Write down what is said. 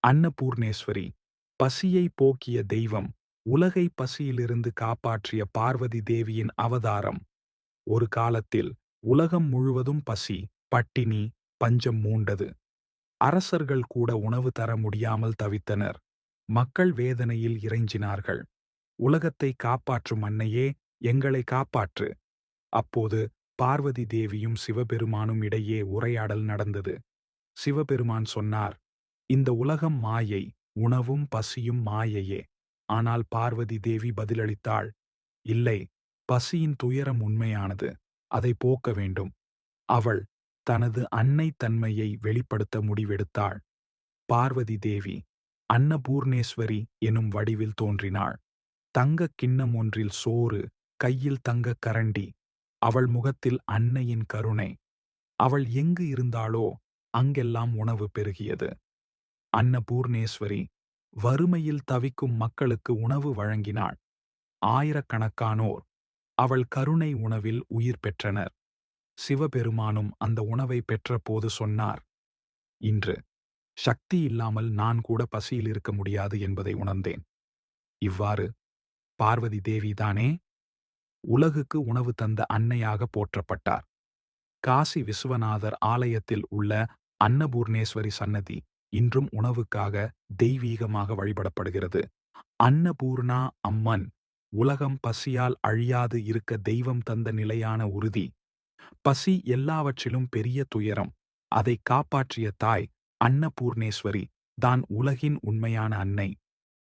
அன்னபூர்ணேஸ்வரி, பசியை போக்கிய தெய்வம், உலகை பசியிலிருந்து காப்பாற்றிய பார்வதி தேவியின் அவதாரம். ஒரு காலத்தில் உலகம் முழுவதும் பசி, பட்டினி, பஞ்சம் மூண்டது. அரசர்கள் கூட உணவு தர முடியாமல் தவித்தனர். மக்கள் வேதனையில் இறைஞ்சினார்கள். உலகத்தை காப்பாற்றும் அன்னையே, எங்களை காப்பாற்று. அப்போது பார்வதி தேவியும் சிவபெருமானும் இடையே உரையாடல் நடந்தது. சிவபெருமான் சொன்னார், இந்த உலகம் மாயை, உணவும் பசியும் மாயையே. ஆனால் பார்வதி தேவி பதிலளித்தாள், இல்லை, பசியின் துயரம் உண்மையானது. அதை போக்க வேண்டும். அவள் தனது அன்னை தன்மையை வெளிப்படுத்த முடிவெடுத்தாள். பார்வதி தேவி அன்னபூர்ணேஸ்வரி எனும் வடிவில் தோன்றினாள். தங்கக் கிண்ணம் ஒன்றில் சோறு, கையில் தங்கக் கரண்டி. அவள் முகத்தில் அன்னையின் கருணை. அவள் எங்கு இருந்தாளோ அங்கெல்லாம் உணவு பெருகியது. அன்னபூர்ணேஸ்வரி வறுமையில் தவிக்கும் மக்களுக்கு உணவு வழங்கினாள். ஆயிரக்கணக்கானோர் அவள் கருணை உணவில் உயிர் பெற்றனர். சிவபெருமானும் அந்த உணவை பெற்றபோது சொன்னார், இன்று சக்தி இல்லாமல் நான் கூட பசியில் இருக்க முடியாது என்பதை உணர்ந்தேன். இவ்வாறு பார்வதி தேவிதானே உலகுக்கு உணவு தந்த அன்னையாக போற்றப்பட்டார். காசி விசுவநாதர் ஆலயத்தில் உள்ள அன்னபூர்ணேஸ்வரி சன்னதி இன்றும் உணவுக்காக தெய்வீகமாக வழிபடப்படுகிறது. அன்னபூர்ணா அம்மன் உலகம் பசியால் அழியாது இருக்க தெய்வம் தந்த நிலையான உறுதி. பசி எல்லாவற்றிலும் பெரிய துயரம். அதை காப்பாற்றிய தாய் அன்னபூர்ணேஸ்வரி தான் உலகின் உண்மையான அன்னை.